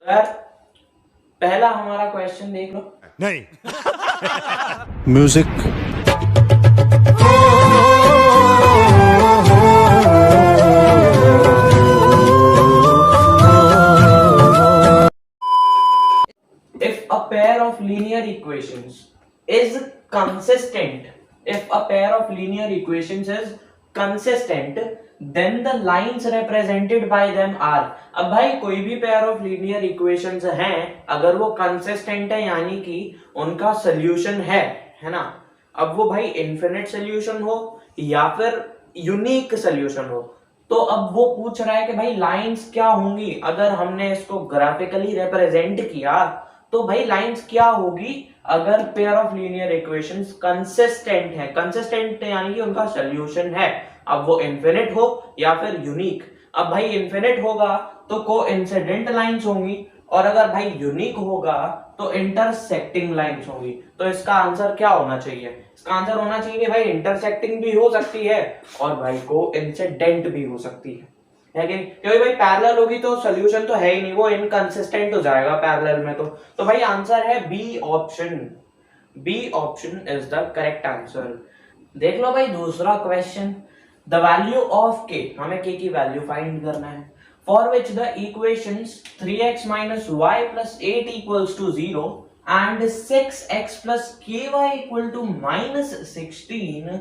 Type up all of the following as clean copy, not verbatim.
यार पहला हमारा क्वेश्चन देख लो। नहीं। Music. If a pair of linear equations is consistent, if a pair of linear equations is consistent, then the lines represented by them are। अब भाई कोई भी पेयर ऑफ लीनियर इक्वेशंस हैं, अगर वो कंसिस्टेंट है यानी कि उनका सोल्यूशन है ना। अब वो भाई इनफिनिट सोल्यूशन हो या फिर यूनिक सोल्यूशन हो, तो अब वो पूछ रहा है कि भाई लाइंस क्या होंगी। अगर हमने इसको ग्राफिकली रिप्रेजेंट किया तो भाई लाइंस क्या होगी अगर pair of linear equations consistent है। कंसिस्टेंट यानी कि उनका सॉल्यूशन है, अब वो इनफिनिट हो या फिर यूनिक। अब भाई इनफिनिट होगा तो कोइंसिडेंट लाइंस होंगी, और अगर भाई यूनिक होगा तो इंटरसेक्टिंग लाइंस होंगी। तो इसका आंसर क्या होना चाहिए? इसका आंसर होना चाहिए कि भाई इंटरसेक्टिंग भी हो सकती है और भाई कोइंसिडेंट भी हो सकती है कि नहीं? क्योंकि भाई पैरेलल होगी तो सोल्यूशन तो है ही नहीं, वो इनकंसिस्टेंट हो जाएगा पैरेलल में। तो भाई आंसर है B option. B option is the correct answer. देख लो भाई दूसरा क्वेश्चन। द वैल्यू ऑफ के, हमें के की वैल्यू फाइंड करना है। For which the equations 3x minus y plus 8 equals to 0 and 6x plus ky equal to minus 16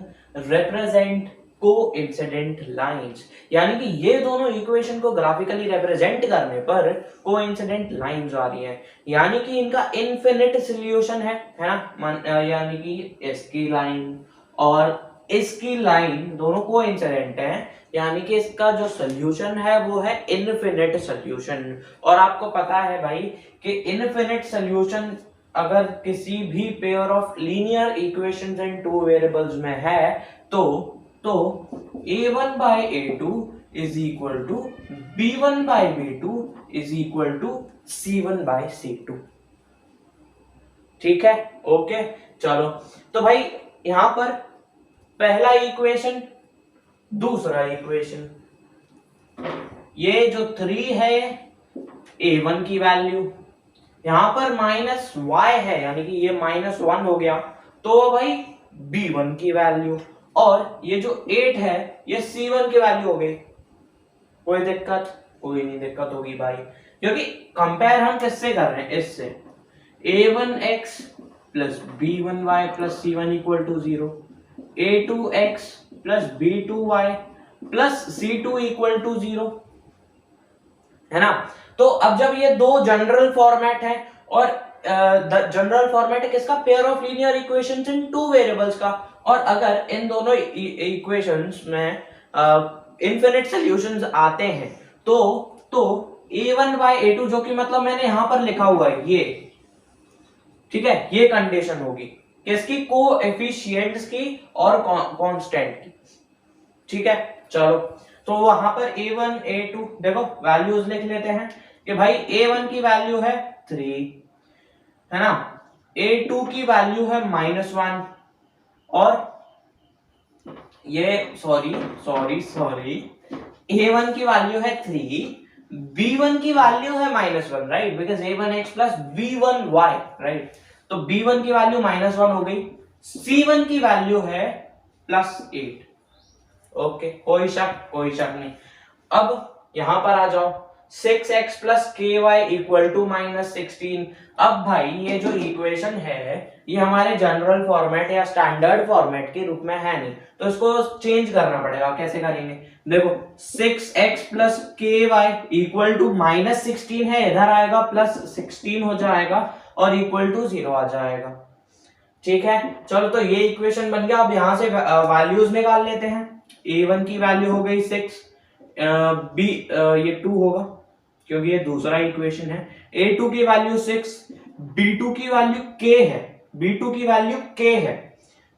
represent coincident lines. यानी कि ये दोनों इक्वेशन को ग्राफिकली रिप्रेजेंट करने पर कोइंसिडेंट लाइंस आ रही हैं, यानी कि इनका इनफिनिट सॉल्यूशन है ना। यानी कि इसकी लाइन और इसकी लाइन दोनों कोइंसिडेंट हैं, यानी कि इसका जो सॉल्यूशन है वो है इनफिनिट सॉल्यूशन। और आपको पता है भाई कि इनफिनिट सॉल्यूशन अगर किसी भी pair of linear equations in two variables में है तो a1 by a2 is equal to b1 by b2 is equal to c1 by c2। ठीक है, ओके चलो। तो भाई यहां पर पहला इक्वेशन, दूसरा इक्वेशन, ये जो 3 है a1 की वैल्यू, यहां पर माइनस y है यानी कि ये -1 हो गया, तो भाई b1 की वैल्यू, और ये जो 8 है ये c1 की वैल्यू हो गई। कोई दिक्कत? कोई नहीं दिक्कत होगी भाई, क्योंकि कंपेयर हम किससे कर रहे हैं? इससे। a1x plus b1y plus c1 equal to 0, a2x plus b2y plus c2 equal to 0, है ना। तो अब जब ये दो जनरल फॉर्मेट है, और जनरल फॉर्मेट है किसका? Pair of linear equations in two variables का। और अगर इन दोनों इक्वेशंस में इनफिनिट सॉल्यूशंस आते हैं तो a1 by a2, जो कि मतलब मैंने यहां पर लिखा हुआ है ये, ठीक है, ये कंडीशन होगी किसकी? कोएफिशिएंट्स की और कांस्टेंट की। ठीक है चलो, तो वहां पर a1 a2 देखो वैल्यूज लिख लेते हैं कि भाई a1 की वैल्यू है 3, है ना, a2 की वैल्यू है -1, और ये सॉरी a1 की वैल्यू है 3, b1 की वैल्यू है -1, right, because a1x plus b1y, right. तो b1 की वैल्यू -1 हो गई, c1 की वैल्यू है +8। ओके, कोई शक नहीं। अब यहां पर आ जाओ, 6x plus ky equal to -16। अब भाई ये जो इक्वेशन है ये हमारे जनरल फॉर्मेट या स्टैंडर्ड फॉर्मेट के रूप में है नहीं, तो इसको चेंज करना पड़ेगा। कैसे करेंगे? देखो 6x plus ky equal to -16 है, इधर आएगा +16 हो जाएगा और इक्वल टू 0 आ जाएगा। ठीक है चलो, तो ये इक्वेशन बन गया। अब यहां से वैल्यूज निकाल लेते हैं। a1 की वैल्यू हो गई 6, ये 2 होगा क्योंकि ये दूसरा इक्वेशन है। a2 की वैल्यू 6, b2 की वैल्यू k है,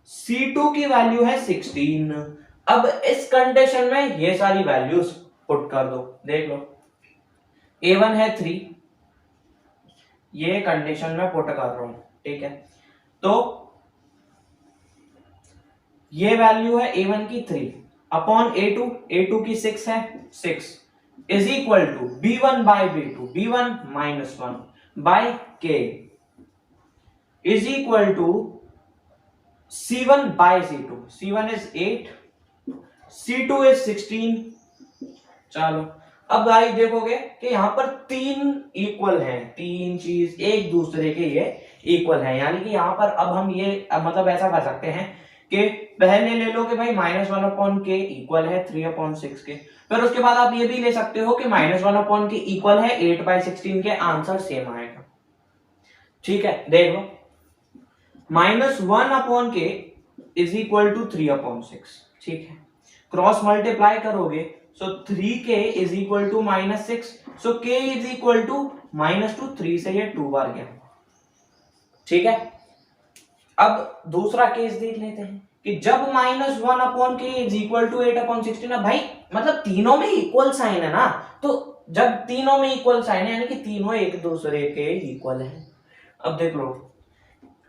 c2 की वैल्यू है 16। अब इस कंडीशन में ये सारी वैल्यूज पुट कर दो। देख लो a1 है 3, ये कंडीशन में पुट कर रहा हूं, ठीक है। तो ये वैल्यू है a1 की 3 अपॉन a2 की 6 है, 6 is equal to b1 by b2, b1 minus 1 by k is equal to c1 by c2. c1 is 8, c2 is 16। चलो अब भाई देखोगे कि यहाँ पर तीन इक्वल हैं, तीन चीज एक दूसरे के ये इक्वल है, यानी कि यहाँ पर अब हम ये मतलब ऐसा कर सकते हैं कि पहले ले लो कि भाई -1/k इक्वल है 3/6 के, फिर उसके बाद आप ये भी ले सकते हो कि -1/k इक्वल है 8/16 के, आंसर सेम आएगा। ठीक है, देख लो -1/k इज इक्वल टू 3/6। ठीक है, क्रॉस मल्टीप्लाई करोगे so 3k is equal to -6, so k is equal to -2, 3 से ये 2 बार गया। ठीक है, अब दूसरा केस देख लेते हैं कि जब -1/k इज इक्वल टू 8/16, भाई मतलब तीनों में इक्वल साइन है ना, तो जब तीनों में इक्वल साइन है यानी कि तीनों एक दूसरे के इक्वल है। अब देख लो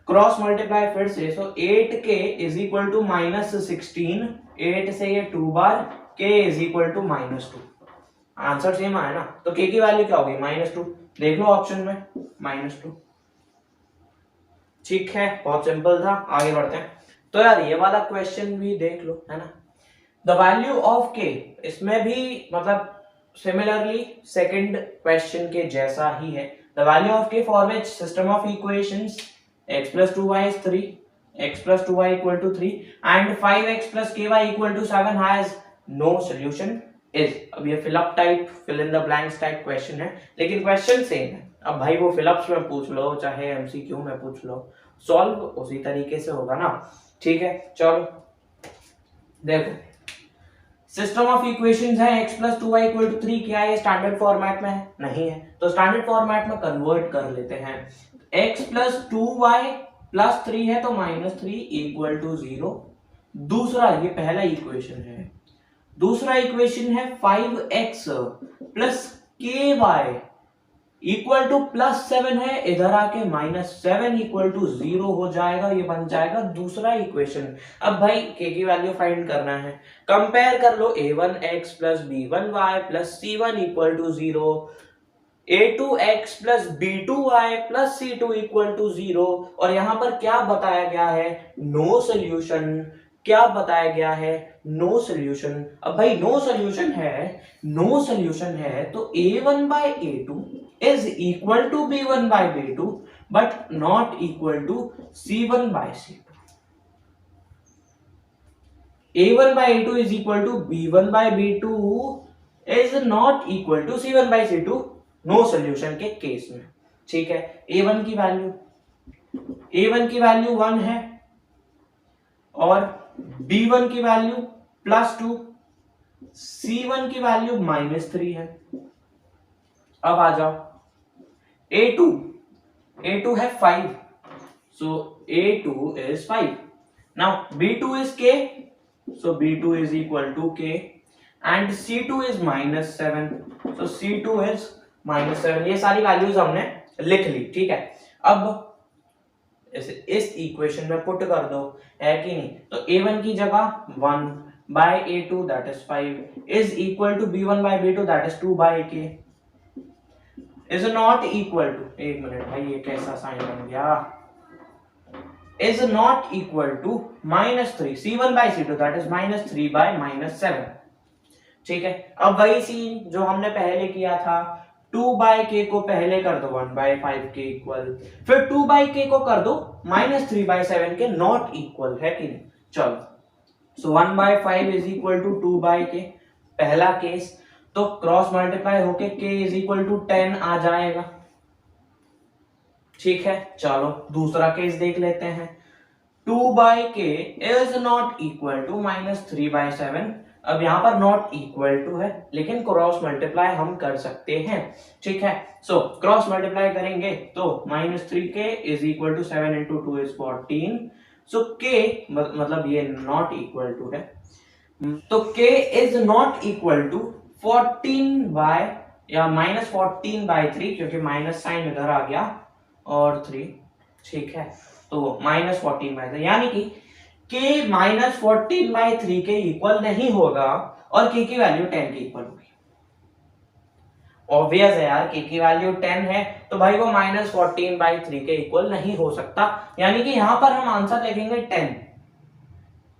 क्रॉस मल्टीप्लाई फिर से, सो 8k इज इक्वल टू -16, 8 से ये 2 बार, k is equal to -2, answer same आया ना, तो k की वैल्यू क्या होगी -2, देख लो ऑप्शन में -2। ठीक है, बहुत सिंपल था, आगे बढ़ते हैं। तो यार ये वाला क्वेश्चन भी देख लो, है ना, द वैल्यू ऑफ k, इसमें भी मतलब सिमिलरली सेकंड क्वेश्चन के जैसा ही है। The value of k for which system of equations x plus 2y is 3, x plus 2y equal to 3 and 5x plus ky equal to 7 has no solution is। अब ये fill up type, fill in the blanks type question है, लेकिन question same है। अब भाई वो fill ups में पूछ लो चाहे एमसीक्यू में पूछ लो, सॉल्व उसी तरीके से होगा ना। ठीक है, चलो देखो सिस्टम ऑफ इक्वेशंस है x plus 2y equal to 3, क्या ये स्टैंडर्ड फॉर्मेट में है? नहीं है, तो स्टैंडर्ड फॉर्मेट में कन्वर्ट कर लेते हैं। x plus 2y plus 3 है तो -3 equal to 0। दूसरा, ये पहला इक्वेशन है, दूसरा इक्वेशन है 5x plus ky equal to +7 है, इधर आके -7 इक्वल टू 0 हो जाएगा, ये बन जाएगा दूसरा इक्वेशन। अब भाई k की वैल्यू फाइंड करना है, कंपेयर कर लो a1x plus b1y plus c1 equal to 0, a2x plus b2y plus c2 equal to 0, और यहां पर क्या बताया गया है? No solution. क्या बताया गया है? No solution. अब भाई नो सोल्यूशन है, नो सोल्यूशन है तो a1 by a2 is equal to b1 by b2 but not equal to c1 by c2। a1 by a2 is equal to b1 by b2 is not equal to c1 by c2 no solution के case में। ठीक है, a1 की value 1 है और b1 की value +2, c1 की value -3 है। अब आ जाओ a2 है 5, so a2 is 5। now b2 is k, so b2 is equal to k and c2 is -7, so c2 is -7। ये सारी वैल्यूज हमने लिख ली। ठीक है, अब इस इक्वेशन में पुट कर दो, है कि नहीं? तो a1 की जगह 1 by a2 that is 5 is equal to b1 by b2 that is 2 by k is not equal to, एक मिनट भाई ये कैसा साइन बन गया, is not equal to -3 c1 by c2 that is -3 by -7। ठीक है, अब वही सीन जो हमने पहले किया था, 2 by k को पहले कर दो 1 by 5 के इक्वल, फिर 2 by k को कर दो -3 by 7 के नॉट इक्वल, है कि नहीं? चलो, so 1 by 5 is equal to 2 by k, पहला केस, तो क्रॉस मल्टीप्लाई होके k इज इक्वल टू 10 आ जाएगा। ठीक है, चलो दूसरा केस देख लेते हैं। 2 by k is not equal to -3 by 7। अब यहां पर नॉट इक्वल टू है, लेकिन क्रॉस मल्टीप्लाई हम कर सकते हैं। ठीक है, सो क्रॉस मल्टीप्लाई करेंगे तो -3k is equal to 7 into 2 is 14, so k मतलब ये नॉट इक्वल टू है, तो k is not equal to 14 by या -14/3, क्योंकि माइनस साइन इधर आ गया और 3। ठीक है, तो -14/3 यानी कि k -14/3 के इक्वल नहीं होगा और k की वैल्यू 10 के इक्वल होगी। ऑब्वियस है यार, k की वैल्यू 10 है तो भाई वो -14/3 के इक्वल नहीं हो सकता, यानी कि यहां पर हम आंसर लिखेंगे 10।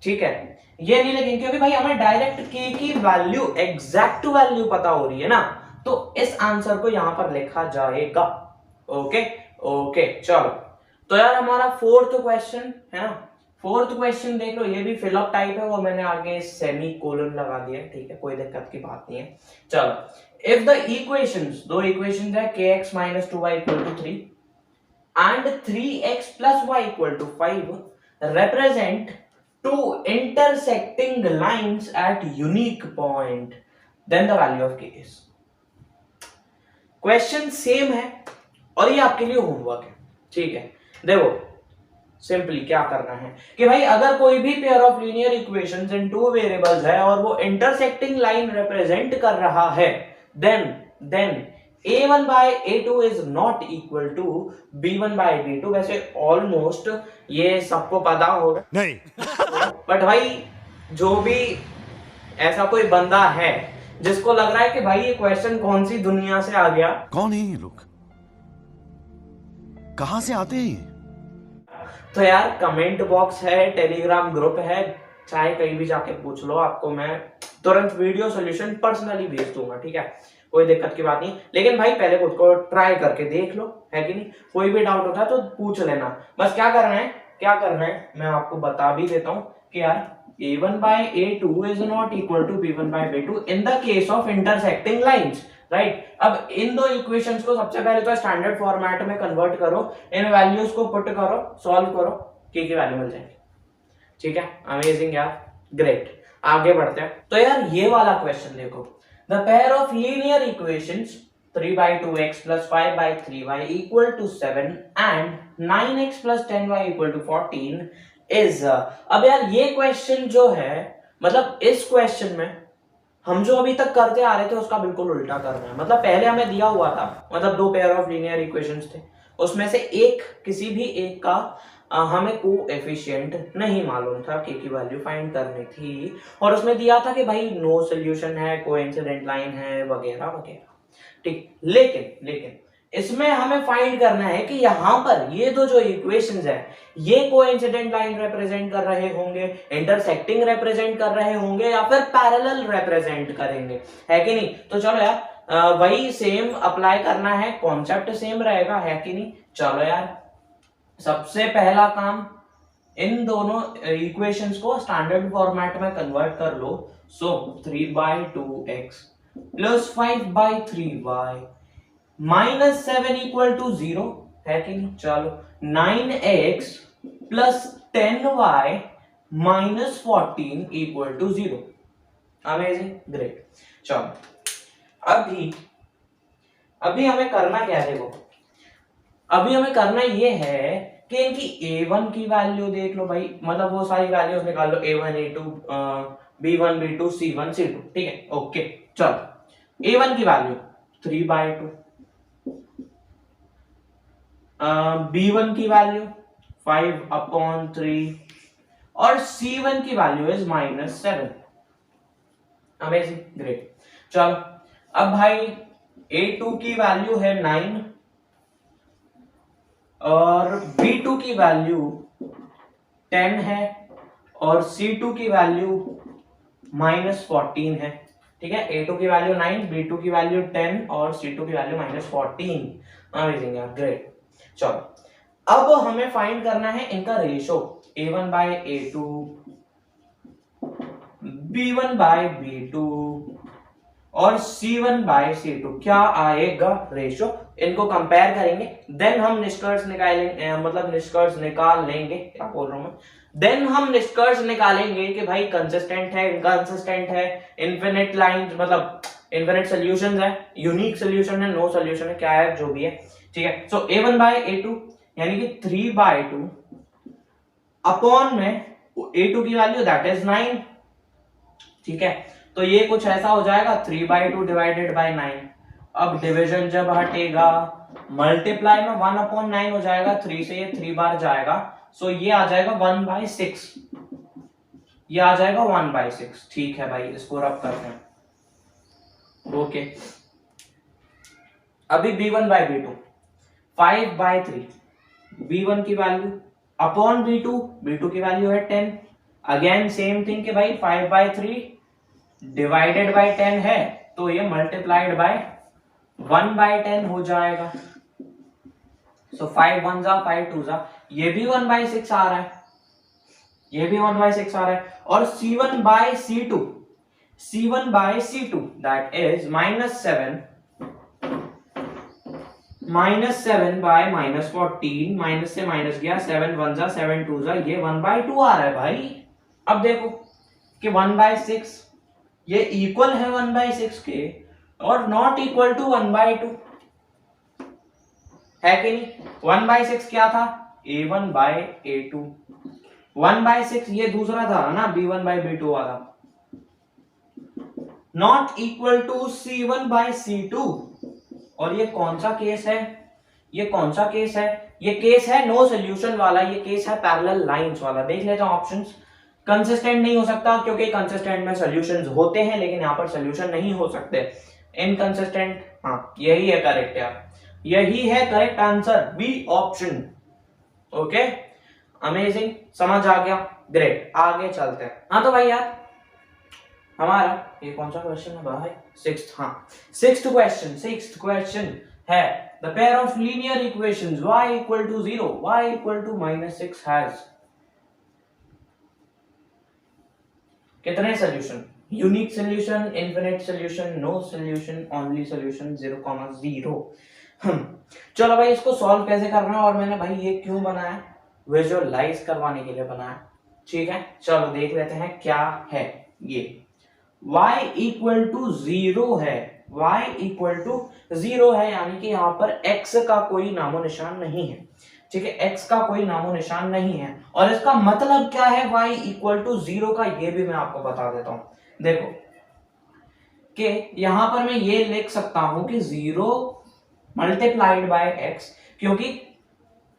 ठीक है, ये नहीं लिखेंगे क्योंकि भाई हमें डायरेक्ट k की वैल्यू, एग्जैक्ट वैल्यू पता हो रही है ना, तो इस आंसर को यहां पर लिखा जाएगा। ओके ओके चलो, तो यार हमारा फोर्थ क्वेश्चन है ना, फोर्थ क्वेश्चन देख लो, ये भी फिलअप टाइप है, वो मैंने आगे सेमी कोलन लगा दिया है, ठीक है, कोई दिक्कत की बात नहीं है। चलो, इफ द इक्वेशंस, दो इक्वेशंस है kx - 2y = 3 and 3x + y = 5 represent two intersecting lines at unique point, then the value of k is। Question same है और ये आपके लिए होमवर्क है, ठीक है। देखो सिंपली क्या करना है कि भाई अगर कोई भी pair of linear equations in two variables है और वो इंटरसेक्टिंग लाइन रिप्रेजेंट कर रहा है, then a1/a2 is not equal to b1/b2। वैसे ऑलमोस्ट ये सबको पता होगा नहीं बट भाई जो भी ऐसा कोई बंदा है जिसको लग रहा है कि भाई ये क्वेश्चन कौन सी दुनिया से आ गया, कौन है ये लोग, कहां से आते हैं, तो यार कमेंट बॉक्स है, टेलीग्राम ग्रुप है, चाहे कहीं भी जाके पूछ लो, आपको मैं तुरंत वीडियो सॉल्यूशन पर्सनली भेज दूंगा, ठीक है, कोई दिक्कत की बात नहीं। लेकिन भाई पहले खुद को ट्राई करके देख लो, है कि नहीं, कोई भी डाउट होता है तो पूछ लेना। बस क्या करना है मैं आपको बता भी देता हूं कि यार a1/a2 is not equal to b1/b2 in the case of intersecting lines, right. अब इन दो इक्वेशंस को सबसे पहले तो स्टैंडर्ड फॉर्मेट में कन्वर्ट करो, इन वैल्यूज को पुट करो, सॉल्व करो, k की वैल्यू मिल जाएगी। ठीक है, अमेजिंग यार, ग्रेट। आगे बढ़ते हैं, तो यार ये वाला क्वेश्चन देखो, the pair of linear equations 3/2x + 5/3y = 7 and 9x + 10y = 14 is. अब यार ये क्वेश्चन जो है, मतलब इस क्वेश्चन में हम जो अभी तक करते आ रहे थे उसका बिल्कुल उल्टा करना है। मतलब पहले हमें दिया हुआ था, मतलब दो पेयर ऑफ लीनियर इक्वेशंस थे, उसमें से एक, किसी भी एक का हमें कोएफिशिएंट नहीं मालूम था, k की वैल्यू फाइंड करनी थी, और उसमें दिया था कि भाई नो सॉल्यूशन है, कोइंसिडेंट लाइन है, वगैरह वगैरह, ठीक। लेकिन इसमें हमें फाइंड करना है कि यहां पर ये दो जो इक्वेशंस है, ये कोइंसिडेंट लाइन रिप्रेजेंट कर रहे होंगे, इंटरसेक्टिंग रिप्रेजेंट कर रहे होंगे, या फिर पैरेलल रिप्रेजेंट करेंगे, है कि नहीं। तो चलो यार वही सेम अप्लाई करना है, कॉन्सेप्ट सेम रहेगा, है कि नहीं। चलो यार सबसे पहला काम, इन दोनों इक्वेशंस को स्टैंडर्ड फॉर्मेट में कन्वर्ट कर लो। सो 3/2x + 5/3y -7 = 0, है कि नहीं। चलो 9x + 10y -14 = 0। Amazing, great. चलो अभी हमें करना क्या है, देखो अभी हमें करना ये है कि इनकी a1 की वैल्यू देख लो भाई, मतलब वो सारी वैल्यूज निकाल लो, a1 a2 b1 b2 c1 c2, ठीक है, ओके। चलो a1 की वैल्यू 3/2, b1 की वैल्यू 5/3 और c1 की वैल्यू इज -7। Amazing, great. चलो अब भाई a2 की वैल्यू है 9 और b2 की वैल्यू 10 है और c2 की वैल्यू -14 है, ठीक है। a2 की वैल्यू 9, b2 की वैल्यू 10 और c2 की वैल्यू -14। अमेजिंग यार, ग्रेट। चलो अब हमें फाइंड करना है इनका रेशो, a1/a2 b1/b2 और c1/c2 क्या आएगा रेशो, इनको कंपेयर करेंगे, देन हम निष्कर्ष निकालेंगे, मतलब निष्कर्ष निकाल लेंगे, क्या बोल रहा हूं मैं, देन हम निष्कर्ष निकालेंगे कि भाई कंसिस्टेंट है, इनकंसिस्टेंट है, इनफिनिट लाइन, मतलब इनफिनिट सॉल्यूशंस है, यूनिक सॉल्यूशन है, नो सॉल्यूशन है, क्या है जो भी है, ठीक है। सो a1/a2 यानी कि 3/2 अपॉन में a2 की वैल्यू दैट इज 9, ठीक है। तो ये कुछ ऐसा हो जाएगा 3/2 डिवाइडेड बाय 9। अब डिवीजन जब हटेगा, मल्टीप्लाई में 1/9 हो जाएगा, 3 से ये 3 बार जाएगा, सो ये आ जाएगा 1/6, ये आ जाएगा 1/6, ठीक है भाई, इसको रब करते हैं, ओके। अभी b1 बाई b2 5/3, b1 की वैल्यू अपॉन b2, b2 की वैल्यू है 10। अगेन सेम थिंग कि भाई 5/3 डिवाइडेड बाय 10 है तो ये मल्टीप्लाइड बाय 1/10 हो जाएगा। सो 5 1 जा 5 2 जा, ये भी 1/6 आ रहा है, ये भी 1/6 आ रहा है। और c1 by c2, c1 by c2 is इज -7 बाय -14, माइनस से माइनस गया, 7 1 जा 7 2 जा, ये 1/2 आ रहा है भाई। अब देखो कि 1/6 ये इक्वल है 1/6 के और नॉट इक्वल टू 1/2 है कि नहीं। 1/6 क्या था, a1 बाय a2, 1/6 ये दूसरा था ना b1 बाय b2 वाला, not equal to c1 by c2। और ये कौन सा केस है, ये कौन सा केस है, ये केस है नो सोल्यूशन वाला, ये केस है पैरेलल लाइंस वाला। देख लेते हैं ऑप्शंस। कंसिस्टेंट नहीं हो सकता क्योंकि कंसिस्टेंट में सॉल्यूशंस होते हैं लेकिन यहाँ पर सॉल्यूशन नहीं हो सकते। इनकंसिस्टेंट, हाँ यही है करेक्ट यार, यही है correct answer, B option. Okay amazing, समझ आ गया, ग्रेट। आगे चलते हैं। हाँ तो भाई यार हमारा ये कौन सा क्वेश्चन है भाई, सिक्स्थ। हाँ सिक्स्थ क्वेश्चन है the pair of linear equations y equal to 0 y equal to -6 has कितने solution, unique solution, infinite solution, no solution, only solution, 0,0। चलो भाई इसको सॉल्व कैसे करना है और मैंने भाई ये क्यों बनाया, विजुअलाइज करवाने के लिए बनाया। ठीक है चलो देख लेते हैं क्या है ये। y इक्वल टू 0 है, y इक्वल टू 0 है यानी कि यहां पर x का कोई नामो निशान नहीं है। ठीक है x का कोई नामो निशान नहीं है और इसका मतलब क्या है y इक्वल टू 0 का, ये भी मैं आपको बता देता हूं। देखो कि यहां पर मैं ये लिख सकता हूं कि 0 मल्टीप्लाइड बाय x, क्योंकि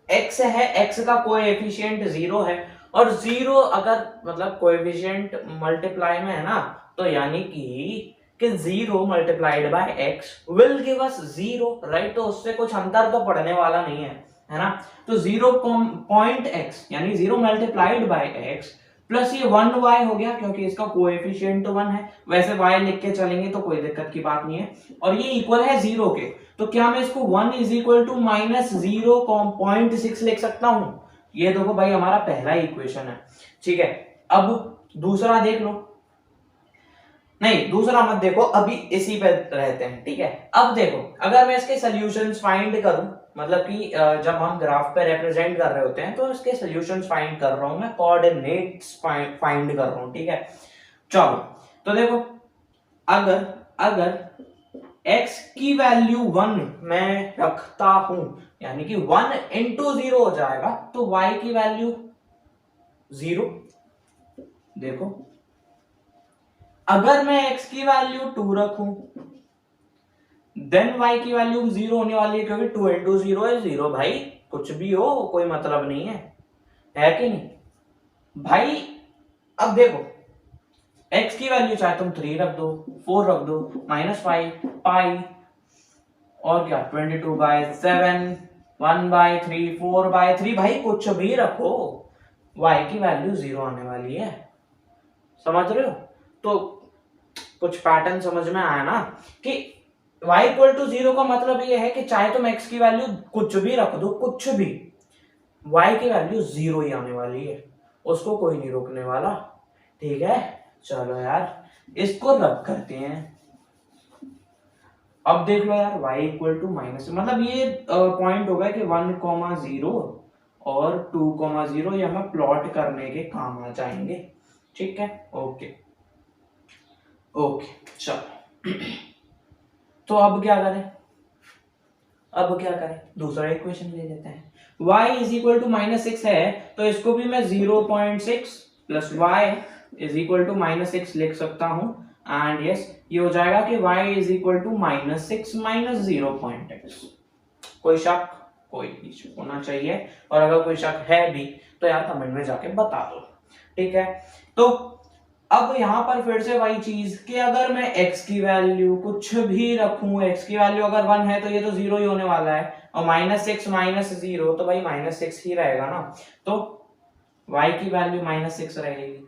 x है, x का कोएफिशिएंट 0 है और 0 अगर मतलब कोएफिशिएंट मल्टीप्लाई में है ना तो यानी कि 0 multiplied by x will give us 0, right. तो उससे कुछ अंतर तो पड़ने वाला नहीं है ना। तो 0.x यानी 0 मल्टीप्लाइड बाय x प्लस ये 1y हो गया क्योंकि इसका कोएफिशिएंट तो 1 है, वैसे y लिख के चलेंगे तो कोई दिक्कत की बात नहीं है। और ये इक्वल है 0 के, तो क्या मैं इसको 1 इज इक्वल टू -0.6 लिख सकता हूं। ये देखो भाई हमारा पहला इक्वेशन है। ठीक है अब दूसरा देख लो, नहीं दूसरा मत देखो, अभी इसी पे रहते हैं। ठीक है अब देखो अगर मैं इसके सॉल्यूशंस फाइंड करूं, मतलब कि जब हम ग्राफ पे रिप्रेजेंट कर रहे होते हैं तो इसके सॉल्यूशंस फाइंड कर रहा हूं मैं, कोऑर्डिनेट्स फाइंड कर रहा हूं। ठीक है चलो तो देखो अगर x की वैल्यू 1 मैं रखता हूं यानी कि 1 इंटू 0 हो जाएगा, तो y की वैल्यू 0। देखो अगर मैं x की वैल्यू 2 रखूं देन y की वैल्यू 0 होने वाली है क्योंकि 2 इंटू 0 है 0 भाई, कुछ भी हो कोई मतलब नहीं है कि नहीं भाई। अब देखो x की वैल्यू चाहे तुम 3 रख दो, 4 रख दो, -5 पाई और क्या 22/7, 1/3, 4/3, भाई कुछ भी रखो y की वैल्यू 0 आने वाली है, समझ रहे हो। तो कुछ पैटर्न समझ में आया ना कि y इक्वल टू 0 का मतलब ये है कि चाहे तुम x की वैल्यू कुछ भी रख दो, कुछ भी, y की वैल्यू 0 ही आने वाली है, उसको कोई नहीं रोकने वाला। ठीक है चलो यार इसको रब करते हैं। अब देख लो यार y इक्वल टू माइनस, मतलब ये पॉइंट होगा कि 1,0 और 2,0 ये हमें प्लॉट करने के काम आ जाएंगे। ठीक है ओके चलो तो अब क्या करें, दूसरा इक्वेशन ले लेते हैं। y इज इक्वल टू -6 है तो इसको भी मैं 0.6 plus y is equal to -6 लिख सकता हूं एंड यस ये हो जाएगा कि y is equal to -6 minus 0.x। कोई शक, कोई नहीं होना चाहिए, और अगर कोई शक है भी तो यार कमेंट में जाके बता दो। ठीक है तो अब यहाँ पर फिर से वही चीज कि अगर मैं x की वैल्यू कुछ भी रखूं, x की वैल्यू अगर 1 है तो ये तो 0 ही होने वाला है, और -6 -0 तो भाई -6 ही रहेगा ना, तो y की वैल्यू -6 रहेगी।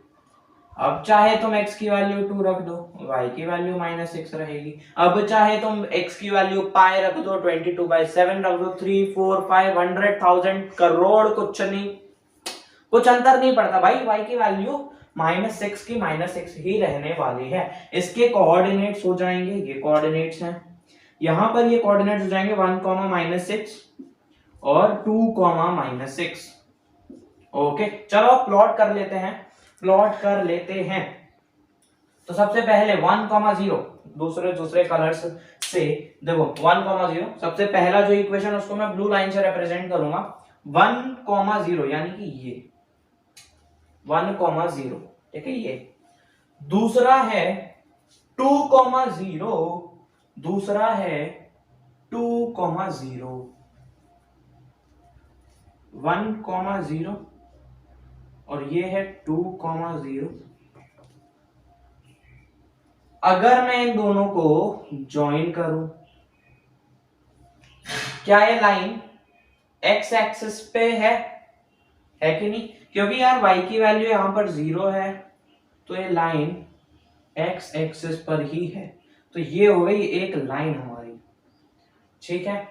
अब चाहे तुम x की वैल्यू 2 रख दो, y की वैल्यू -6 रहेगी। अब चाहे तुम x की वैल्यू पाई रख दो, 22/7 रख दो, 3 4 5 100,000 करोड़, कुछ नहीं, कुछ अंतर नहीं पड़ता भाई, y की वैल्यू -6 की -6 ही रहने वाली है। इसके कोऑर्डिनेट्स हो जाएंगे, ये कोऑर्डिनेट्स हैं, यहां पर ये कोऑर्डिनेट्स हो जाएंगे 1, -6 और 2, -6। ओके, चलो प्लॉट कर लेते हैं, प्लॉट कर लेते हैं। तो सबसे पहले 1, 0, दूसरे कलर्स से देखो 1, 0, सबसे पहला जो इक्वेशन उसको मैं ब्लू लाइन से रिप्रेजेंट करूंगा, 1, 0 यानी कि ये 1, 0, ठीक है। ये दूसरा है 2, 0, दूसरा है 2, 0, 1, 0 और ये है 2, 0। अगर मैं इन दोनों को ज्वाइन करूं, क्या ये लाइन एक्स एक्सिस पे है कि नहीं? क्योंकि यार y की वैल्यू यहां पर 0 है, तो ये लाइन एक्स एक्सिस पर ही है, तो ये हो गई एक लाइन हमारी, ठीक है।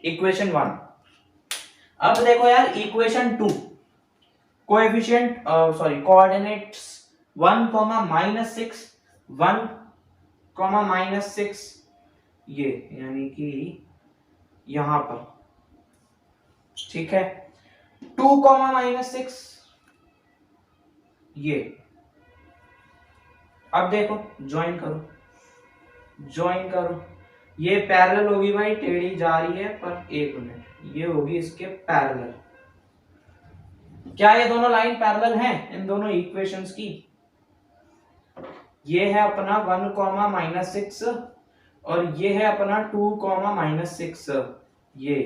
इक्वेशन 1। अब देखो यार इक्वेशन 2, कोएफिशिएंट कोऑर्डिनेट्स 1, -6 1, -6, ये यानी कि यहां पर, ठीक है। 2, -6 ये, अब देखो ज्वाइन करो, ये पैरेलल होगी भाई, टेढ़ी जा रही है पर 1 मिनट, ये होगी इसके पैरेलल। क्या ये दोनों लाइन पैरेलल हैं इन दोनों इक्वेशंस की? ये है अपना 1, -6 और ये है अपना 2, -6, ये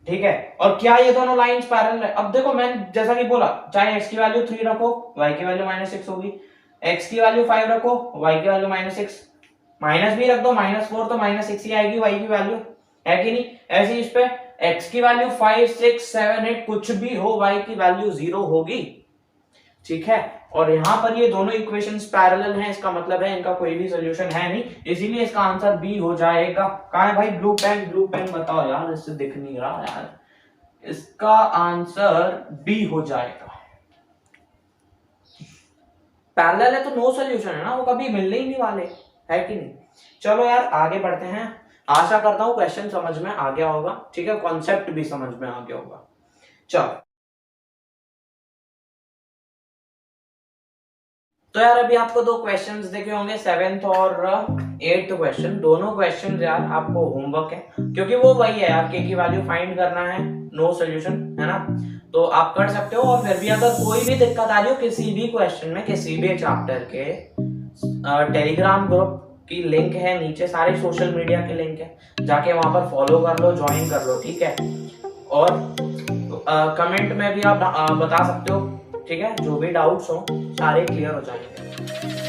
ठीक है। और क्या ये दोनों लाइंस पैरेलल है? अब देखो मैंने जैसा कि बोला, चाहे x की वैल्यू 3 रखो, y की वैल्यू -6 होगी, x की वैल्यू 5 रखो, y की वैल्यू -6, माइनस भी रख दो, -4 तो -6 ही आएगी y की वैल्यू, है कि नहीं? ऐसे इस पे x की वैल्यू 5 6 7 8 कुछ भी हो, y की वैल्यू 0 होगी, ठीक है। और यहां पर ये दोनों इक्वेशंस पैरेलल हैं, इसका मतलब है इनका कोई भी सॉल्यूशन है नहीं, इसीलिए इसका आंसर बी हो जाएगा। कहां है भाई ब्लू पेन बताओ यार, इससे दिख नहीं रहा यार, इसका आंसर बी हो जाएगा। पैरेलल है तो नो सॉल्यूशन है ना, वो कभी मिलने ही नहीं वाले, है कि नहीं? चलो यार आगे बढ़ते हैं, आशा करता हूं क्वेश्चन समझ में आ गया होगा, ठीक है, कॉन्सेप्ट भी समझ में आ गया होगा। चलो तो यार अभी आपको दो क्वेश्चंस देखे होंगे, 7th और 8th क्वेश्चन, दोनों क्वेश्चन यार आपको होमवर्क है, क्योंकि वो वही है यार, के की वैल्यू फाइंड करना है, नो सॉल्यूशन है ना, तो आप कर सकते हो। और फिर भी अगर कोई भी दिक्कत आ रही हो किसी भी क्वेश्चन में, किसी भी चैप्टर के, टेलीग्राम ग्रुप की लिंक है नीचे, सारे सोशल मीडिया के लिंक है, जाके वहां पर फॉलो कर लो, ज्वाइन कर लो, ठीक है। और कमेंट में भी आप बता सकते हो, ठीक है, जो भी डाउट्स हो सारे क्लियर हो जाएंगे।